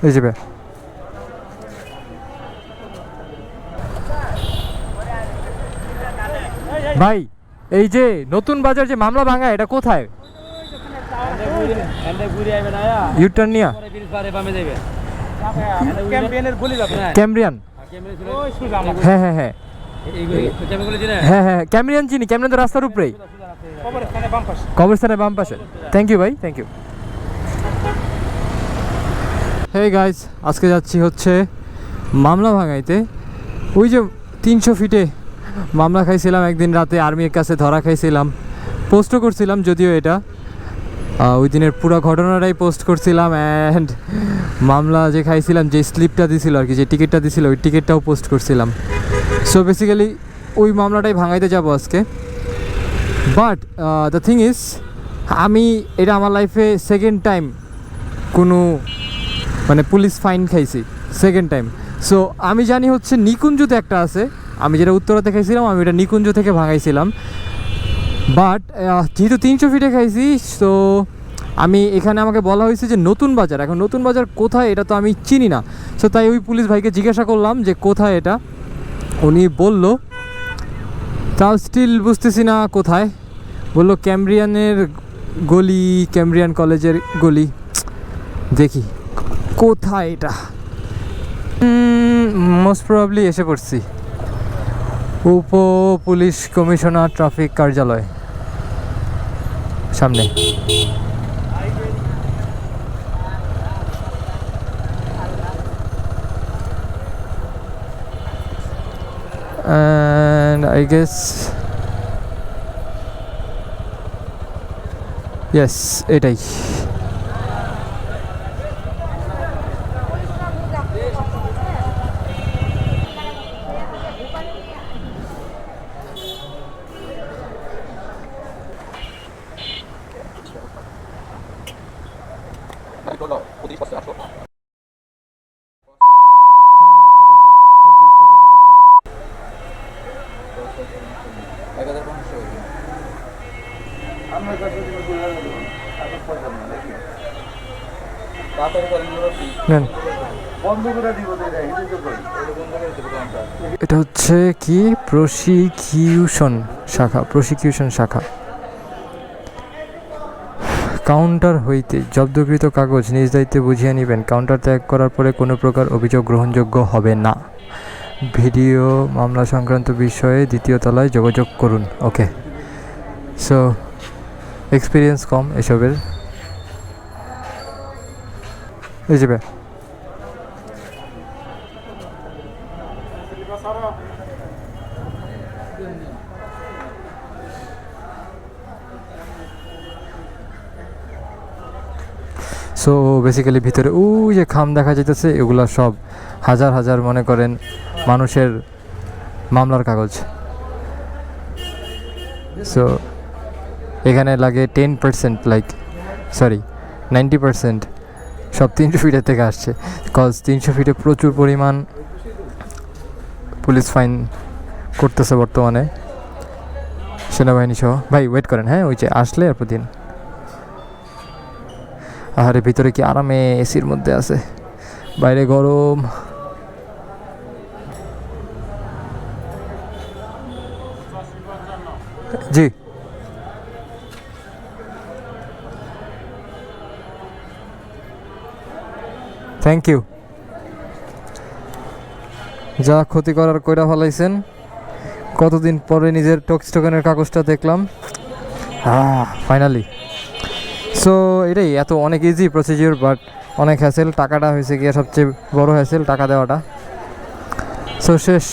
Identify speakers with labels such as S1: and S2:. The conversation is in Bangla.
S1: এই যাবে ভাই, এই যে নতুন বাজার যে মামলা ভাঙা, এটা কোথায়? ইউটার্ন নিয়া ক্যামরিয়ান। হ্যাঁ হ্যাঁ হ্যাঁ হ্যাঁ হ্যাঁ ক্যামরিয়ান চিনি, ক্যামরিয়ান তো রাস্তার উপরেই, কবরস্থানের বাম পাশে। থ্যাংক ইউ ভাই, থ্যাংক ইউ। হেই গাইস, আজকে যাচ্ছি হচ্ছে মামলা ভাঙাইতে। ওই যে 300 ফিটে মামলা খাইছিলাম একদিন রাতে, আর্মির কাছে ধরা খাইছিলাম, পোস্টও করছিলাম যদিও এটা ওই দিনের পুরো ঘটনাটাই পোস্ট করছিলাম। অ্যান্ড মামলা যে খাইছিলাম, যে স্লিপটা দিছিল আর কি, যে টিকিটটা দিছিল, ওই টিকিটটাও পোস্ট করছিলাম। সো বেসিক্যালি ওই মামলাটাই ভাঙাইতে যাব আজকে। বাট দ্য থিং ইজ, আমি এটা আমার লাইফে সেকেন্ড টাইম কোনো মানে পুলিশ ফাইন খাইছি, সেকেন্ড টাইম। সো আমি জানি হচ্ছে নিকুঞ্জতে একটা আছে, আমি যেটা উত্তরাতে খাইছিলাম আমি এটা নিকুঞ্জ থেকে ভাঙাইছিলাম। বাট যেহেতু 300 ফিটে খাইছি, সো আমি এখানে আমাকে বলা হয়েছে যে নতুন বাজার। এখন নতুন বাজার কোথায় এটা তো আমি চিনি না। সো তাই ওই পুলিশ ভাইকে জিজ্ঞাসা করলাম যে কোথায় এটা, উনি বলল, তাও স্টিল বুঝতেছি না কোথায়। বললো ক্যামরিয়ানের গলি, ক্যামরিয়ান কলেজের গলি। দেখি কোথায় এটা। মোস্ট প্রবাবলি এসে পড়ছি উপ পুলিশ কমিশনার ট্রাফিক কার্যালয় সামনে। And I guess yes, এটাই। এটা হচ্ছে কি প্রসিকিউশন শাখা। কাউন্টার হইতে জব্দকৃত কাগজ নিজ দায়িত্বে বুঝিয়ে নেবেন। কাউন্টার ত্যাগ করার পরে কোনো প্রকার অভিযোগ গ্রহণযোগ্য হবে না। ভিডিও মামলা সংক্রান্ত বিষয়ে দ্বিতীয় তলায় যোগাযোগ করুন। ওকে, সো এক্সপিরিয়েন্স কম এসবের। এই যাবে সো বেসিক্যালি ভিতরে ওই যে খাম দেখা যেতেছে, এগুলা সব হাজার হাজার মনে করেন মানুষের মামলার কাগজ। সো এখানে লাগে 10%, লাইক সরি 90% সব 300 ফিটের থেকে আসছে। কজ 300 ফিটে প্রচুর পরিমাণ পুলিশ ফাইন করতেছে বর্তমানে সেনাবাহিনী সহ। ভাই ওয়েট করেন, হ্যাঁ ওই যে আসলে এরপর দিন। আরে ভিতরে কি আরামে এসির মধ্যে আছে, বাইরে গরম। জি থ্যাংক ইউ। যা ক্ষতি করার কইরা ফেলাইছেন। কতদিন পরে নিজের টোকেনের কাগজটা দেখলাম, ফাইনালি। সো এটাই, এত অনেক ইজি প্রসিজিওর, বাট অনেক হ্যাসেল। টাকাটা হয়েছে গিয়ে সবচেয়ে বড় হ্যাসেল, টাকা দেওয়াটা। সো শেষ।